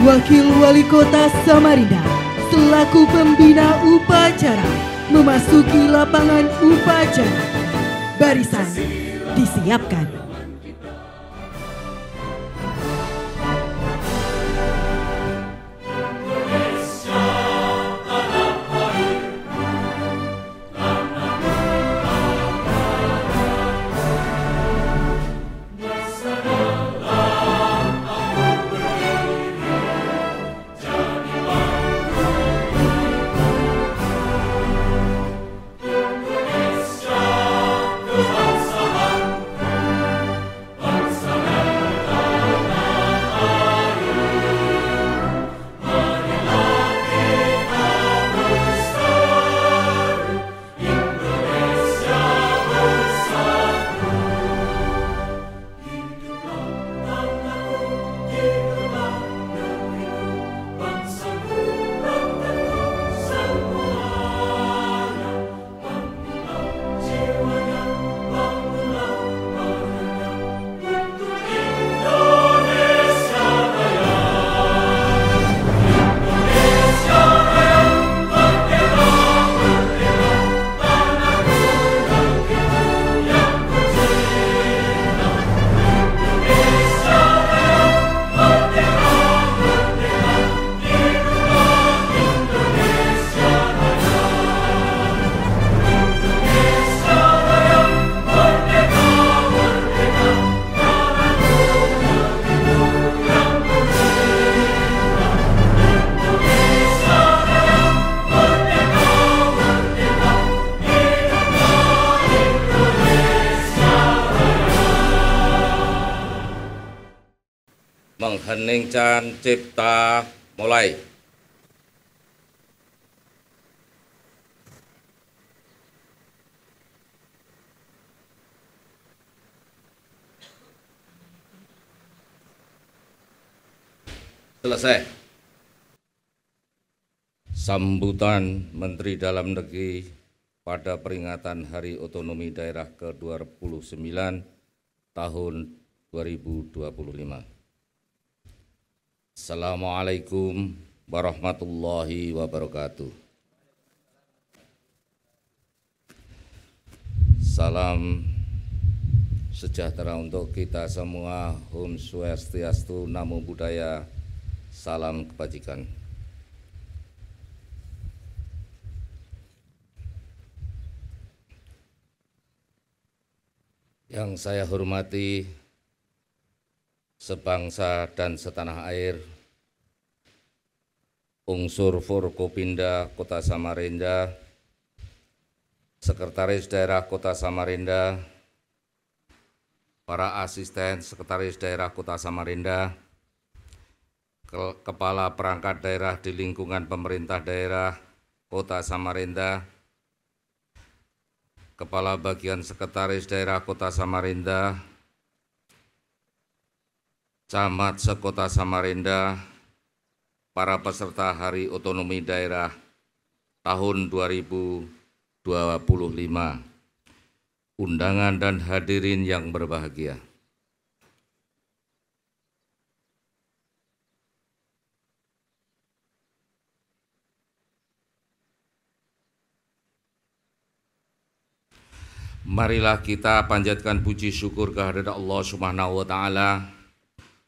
Wakil Wali Kota Samarinda selaku pembina upacara memasuki lapangan upacara. Barisan disiapkan. Mengheningkan cipta mulai. Selesai. Sambutan Menteri Dalam Negeri pada peringatan Hari Otonomi Daerah ke-29 tahun 2025. Assalamualaikum warahmatullahi wabarakatuh. Salam sejahtera untuk kita semua. Om Swastiastu, Namo Buddhaya, salam kebajikan. Yang saya hormati sebangsa dan setanah air, unsur Forkopimda Kota Samarinda, Sekretaris Daerah Kota Samarinda, para asisten Sekretaris Daerah Kota Samarinda, Kepala Perangkat Daerah di lingkungan pemerintah daerah Kota Samarinda, Kepala Bagian Sekretaris Daerah Kota Samarinda, Camat Sekota Samarinda, para peserta Hari Otonomi Daerah tahun 2025, undangan dan hadirin yang berbahagia. Marilah kita panjatkan puji syukur kehadirat Allah Subhanahu wa Ta'ala,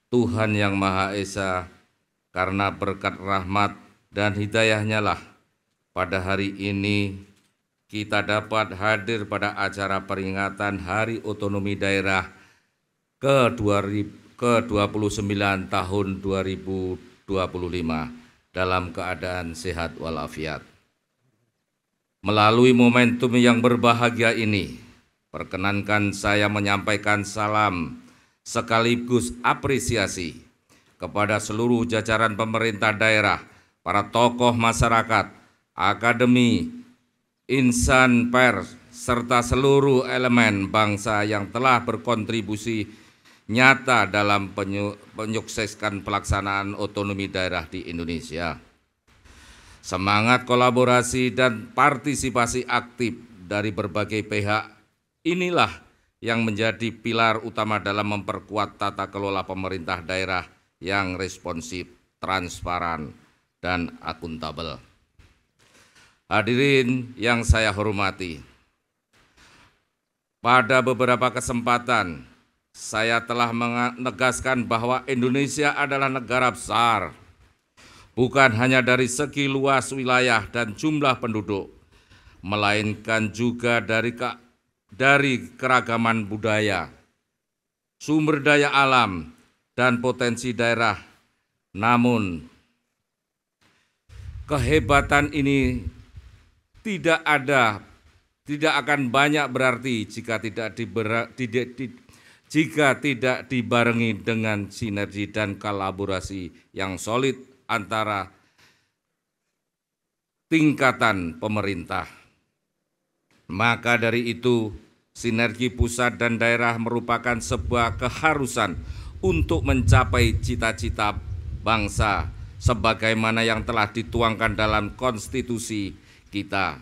Tuhan yang Maha Esa, karena berkat rahmat dan hidayahnya lah pada hari ini kita dapat hadir pada acara peringatan Hari Otonomi Daerah ke-29 tahun 2025 dalam keadaan sehat walafiat. Melalui momentum yang berbahagia ini, perkenankan saya menyampaikan salam sekaligus apresiasi kepada seluruh jajaran pemerintah daerah, para tokoh masyarakat, akademi, insan pers, serta seluruh elemen bangsa yang telah berkontribusi nyata dalam menyukseskan pelaksanaan otonomi daerah di Indonesia. Semangat kolaborasi dan partisipasi aktif dari berbagai pihak inilah yang menjadi pilar utama dalam memperkuat tata kelola pemerintah daerah yang responsif transparan, dan akuntabel. Hadirin yang saya hormati, pada beberapa kesempatan saya telah menegaskan bahwa Indonesia adalah negara besar, bukan hanya dari segi luas wilayah dan jumlah penduduk, melainkan juga dari keragaman budaya, sumber daya alam, dan potensi daerah. Namun, kehebatan ini tidak akan banyak berarti jika tidak dibarengi dengan sinergi dan kolaborasi yang solid antara tingkatan pemerintah. Maka dari itu, sinergi pusat dan daerah merupakan sebuah keharusan untuk mencapai cita-cita bangsa sebagaimana yang telah dituangkan dalam konstitusi kita.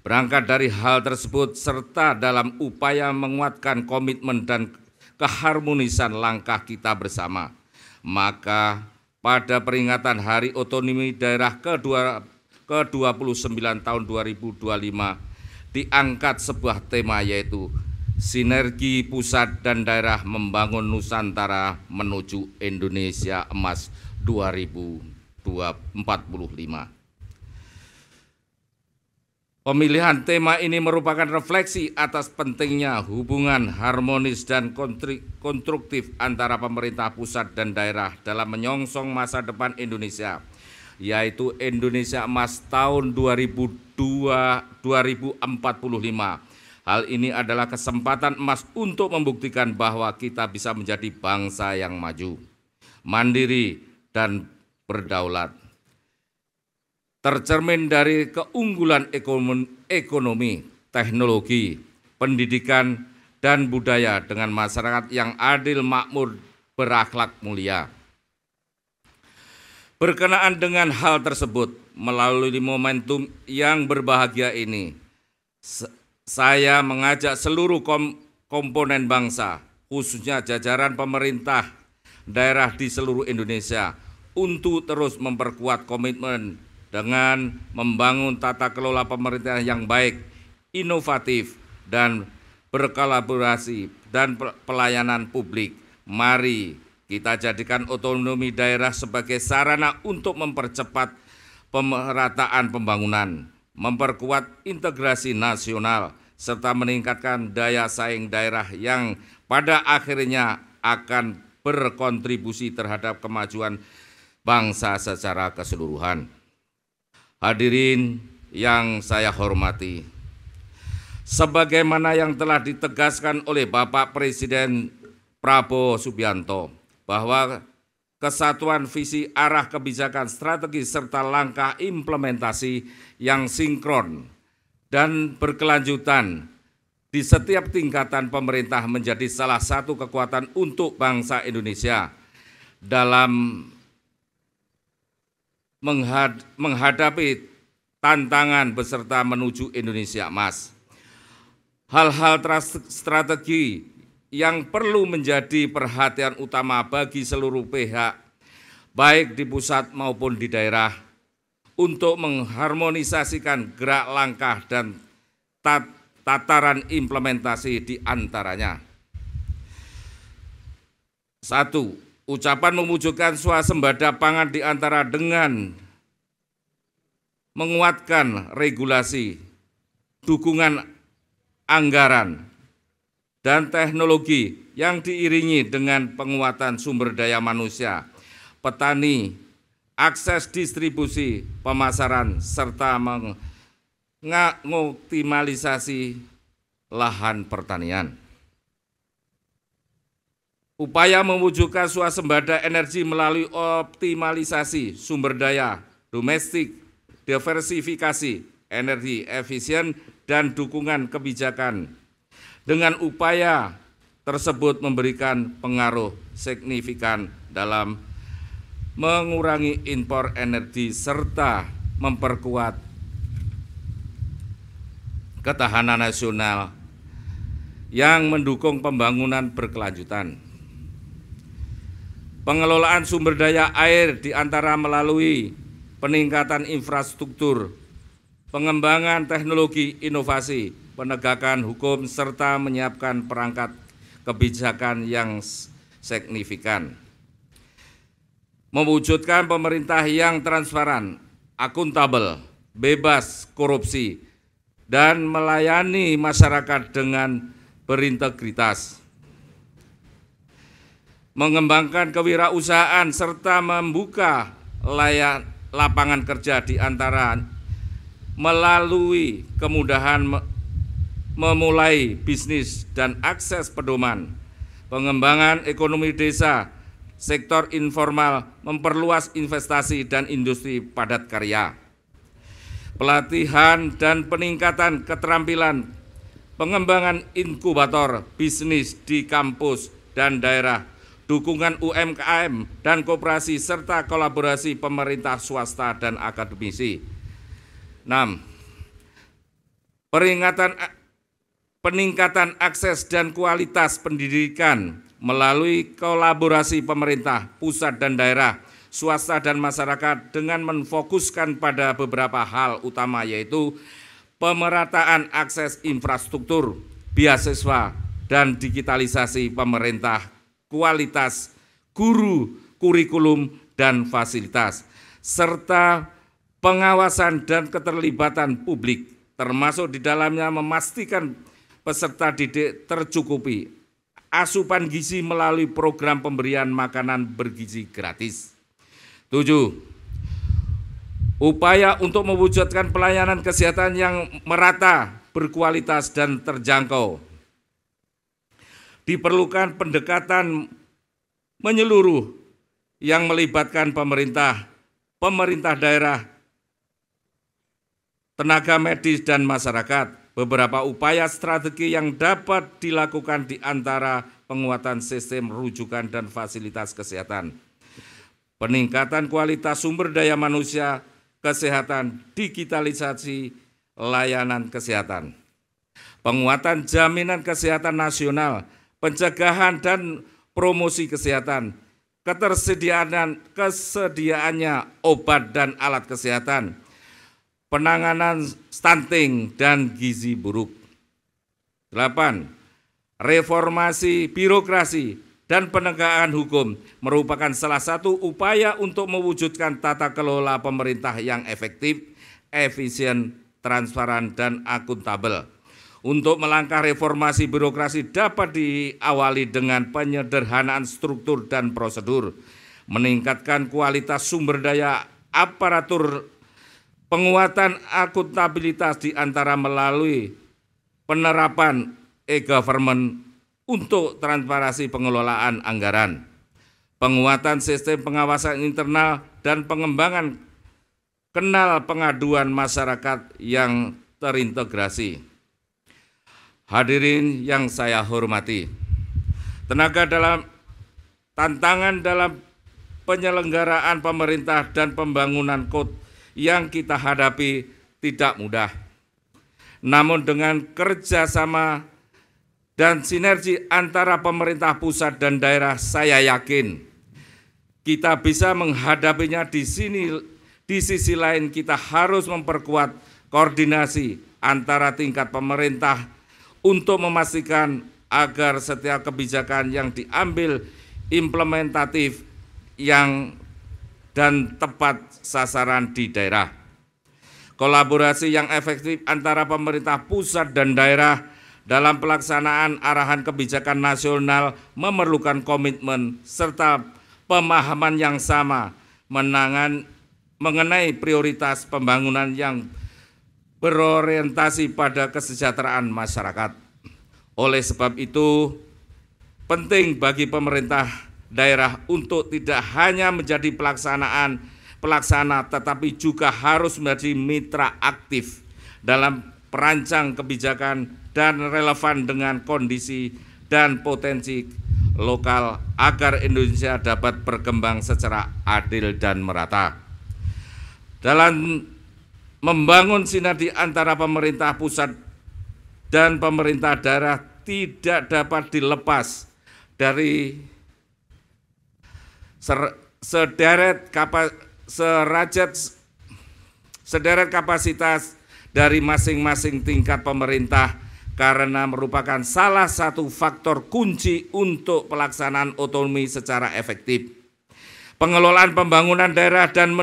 Berangkat dari hal tersebut serta dalam upaya menguatkan komitmen dan keharmonisan langkah kita bersama, maka pada peringatan Hari Otonomi Daerah ke-29 tahun 2025 diangkat sebuah tema, yaitu sinergi pusat dan daerah membangun Nusantara menuju Indonesia Emas 2045. Pemilihan tema ini merupakan refleksi atas pentingnya hubungan harmonis dan konstruktif antara pemerintah pusat dan daerah dalam menyongsong masa depan Indonesia, yaitu Indonesia Emas tahun 2045. Hal ini adalah kesempatan emas untuk membuktikan bahwa kita bisa menjadi bangsa yang maju, mandiri, dan berdaulat. Tercermin dari keunggulan ekonomi, teknologi, pendidikan, dan budaya dengan masyarakat yang adil, makmur, berakhlak mulia. Berkenaan dengan hal tersebut, melalui momentum yang berbahagia ini, saya mengajak seluruh komponen bangsa, khususnya jajaran pemerintah daerah di seluruh Indonesia, untuk terus memperkuat komitmen dengan membangun tata kelola pemerintahan yang baik, inovatif, dan berkolaborasi dan pelayanan publik. Mari kita jadikan otonomi daerah sebagai sarana untuk mempercepat pemerataan pembangunan, memperkuat integrasi nasional, serta meningkatkan daya saing daerah yang pada akhirnya akan berkontribusi terhadap kemajuan bangsa secara keseluruhan. Hadirin yang saya hormati, sebagaimana yang telah ditegaskan oleh Bapak Presiden Prabowo Subianto, bahwa kesatuan visi, arah kebijakan, strategi, serta langkah implementasi yang sinkron dan berkelanjutan di setiap tingkatan pemerintah menjadi salah satu kekuatan untuk bangsa Indonesia dalam menghadapi tantangan beserta menuju Indonesia Emas. Hal-hal strategi yang perlu menjadi perhatian utama bagi seluruh pihak, baik di pusat maupun di daerah, untuk mengharmonisasikan gerak langkah dan tataran implementasi di antaranya. 1. Ucapan mewujudkan swasembada pangan di antara dengan menguatkan regulasi, dukungan anggaran, dan teknologi yang diiringi dengan penguatan sumber daya manusia, petani, akses distribusi, pemasaran, serta mengoptimalisasi lahan pertanian. Upaya mewujudkan swasembada energi melalui optimalisasi sumber daya domestik, diversifikasi energi efisien, dan dukungan kebijakan. Dengan upaya tersebut memberikan pengaruh signifikan dalam mengurangi impor energi serta memperkuat ketahanan nasional yang mendukung pembangunan berkelanjutan. pengelolaan sumber daya air di antara melalui peningkatan infrastruktur, pengembangan teknologi inovasi, penegakan hukum, serta menyiapkan perangkat kebijakan yang signifikan. Mewujudkan pemerintah yang transparan, akuntabel, bebas korupsi, dan melayani masyarakat dengan berintegritas. Mengembangkan kewirausahaan serta membuka lapangan kerja di antara melalui kemudahan memulai bisnis dan akses pedoman, pengembangan ekonomi desa, sektor informal, memperluas investasi dan industri padat karya, pelatihan dan peningkatan keterampilan, pengembangan inkubator bisnis di kampus dan daerah, dukungan UMKM dan koperasi, serta kolaborasi pemerintah swasta dan akademisi. 6. Peningkatan akses dan kualitas pendidikan melalui kolaborasi pemerintah, pusat dan daerah, swasta dan masyarakat dengan menfokuskan pada beberapa hal utama, yaitu pemerataan akses infrastruktur, beasiswa, dan digitalisasi pemerintah, kualitas guru, kurikulum, dan fasilitas, serta pengawasan dan keterlibatan publik, termasuk di dalamnya memastikan peserta didik tercukupi asupan gizi melalui program pemberian makanan bergizi gratis. 7. Upaya untuk mewujudkan pelayanan kesehatan yang merata, berkualitas, dan terjangkau. Diperlukan pendekatan menyeluruh yang melibatkan pemerintah daerah, tenaga medis, dan masyarakat. Beberapa upaya strategi yang dapat dilakukan di antara penguatan sistem rujukan dan fasilitas kesehatan, peningkatan kualitas sumber daya manusia, kesehatan, digitalisasi layanan kesehatan, penguatan jaminan kesehatan nasional, pencegahan dan promosi kesehatan, kesediaannya obat dan alat kesehatan, penanganan stunting dan gizi buruk. 8. Reformasi birokrasi dan penegakan hukum merupakan salah satu upaya untuk mewujudkan tata kelola pemerintah yang efektif, efisien, transparan, dan akuntabel. Untuk melangkah reformasi birokrasi dapat diawali dengan penyederhanaan struktur dan prosedur, meningkatkan kualitas sumber daya aparatur, penguatan akuntabilitas di antara melalui penerapan e-government untuk transparansi pengelolaan anggaran, penguatan sistem pengawasan internal, dan pengembangan kanal pengaduan masyarakat yang terintegrasi. Hadirin yang saya hormati, tantangan dalam penyelenggaraan pemerintah dan pembangunan kota yang kita hadapi tidak mudah. Namun dengan kerjasama dan sinergi antara pemerintah pusat dan daerah, saya yakin kita bisa menghadapinya. Di sisi lain kita harus memperkuat koordinasi antara tingkat pemerintah untuk memastikan agar setiap kebijakan yang diambil implementatif dan tepat sasaran di daerah. Kolaborasi yang efektif antara pemerintah pusat dan daerah dalam pelaksanaan arahan kebijakan nasional memerlukan komitmen serta pemahaman yang sama mengenai prioritas pembangunan yang berorientasi pada kesejahteraan masyarakat. Oleh sebab itu, penting bagi pemerintah daerah untuk tidak hanya menjadi pelaksana, tetapi juga harus menjadi mitra aktif dalam perancang kebijakan dan relevan dengan kondisi dan potensi lokal agar Indonesia dapat berkembang secara adil dan merata. Dalam membangun sinergi antara pemerintah pusat dan pemerintah daerah tidak dapat dilepas dari sederet kapasitas dari masing-masing tingkat pemerintah karena merupakan salah satu faktor kunci untuk pelaksanaan otonomi secara efektif. Pengelolaan pembangunan daerah dan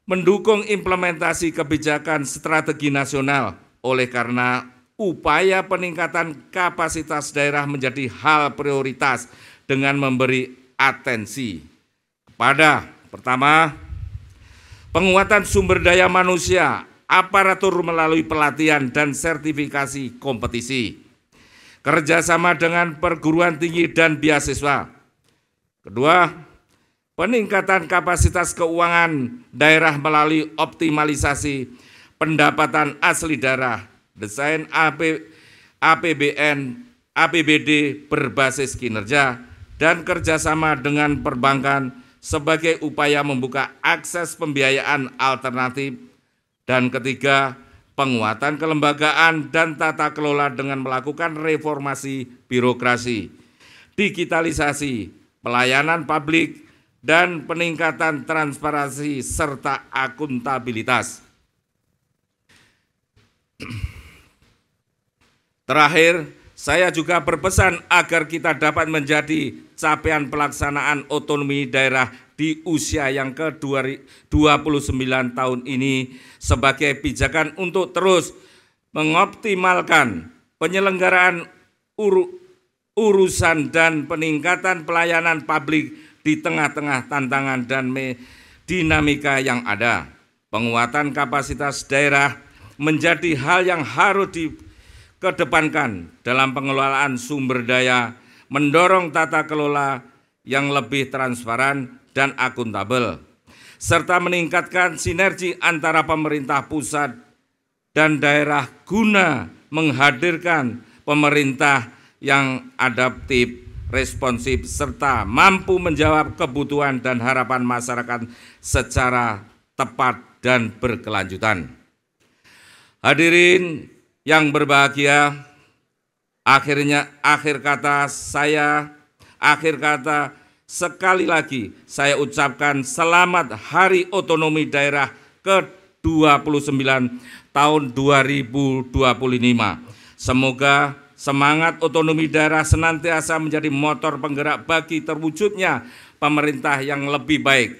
mendukung implementasi kebijakan strategi nasional. Oleh karena upaya peningkatan kapasitas daerah menjadi hal prioritas dengan memberi atensi kepada pertama, penguatan sumber daya manusia, aparatur melalui pelatihan dan sertifikasi kompetisi, kerjasama dengan perguruan tinggi dan beasiswa. Kedua, peningkatan kapasitas keuangan daerah melalui optimalisasi pendapatan asli daerah, desain APBN, APBD berbasis kinerja, dan kerjasama dengan perbankan sebagai upaya membuka akses pembiayaan alternatif. Dan ketiga, penguatan kelembagaan dan tata kelola dengan melakukan reformasi birokrasi, digitalisasi, pelayanan publik, dan peningkatan transparansi serta akuntabilitas. Terakhir, saya juga berpesan agar kita dapat menjadi capaian pelaksanaan otonomi daerah di usia yang ke-29 tahun ini sebagai pijakan untuk terus mengoptimalkan penyelenggaraan urusan dan peningkatan pelayanan publik di tengah-tengah tantangan dan dinamika yang ada. Penguatan kapasitas daerah menjadi hal yang harus dikedepankan dalam pengelolaan sumber daya, mendorong tata kelola yang lebih transparan dan akuntabel, serta meningkatkan sinergi antara pemerintah pusat dan daerah guna menghadirkan pemerintah yang adaptif, responsif, serta mampu menjawab kebutuhan dan harapan masyarakat secara tepat dan berkelanjutan. Hadirin yang berbahagia, akhir kata sekali lagi saya ucapkan selamat Hari Otonomi Daerah ke-29 tahun 2025. Semoga semangat otonomi daerah senantiasa menjadi motor penggerak bagi terwujudnya pemerintah yang lebih baik,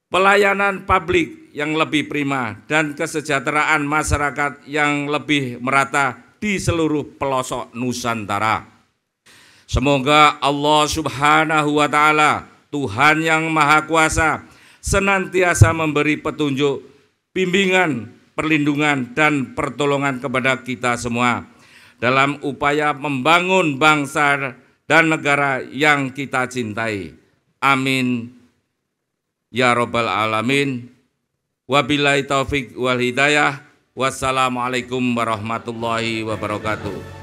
pelayanan publik yang lebih prima, dan kesejahteraan masyarakat yang lebih merata di seluruh pelosok Nusantara. Semoga Allah Subhanahu wa Ta'ala, Tuhan yang Maha Kuasa, senantiasa memberi petunjuk, bimbingan, perlindungan, dan pertolongan kepada kita semua dalam upaya membangun bangsa dan negara yang kita cintai. Amin ya Rabbal Alamin. Wabillahi taufik wal hidayah. Wassalamualaikum warahmatullahi wabarakatuh.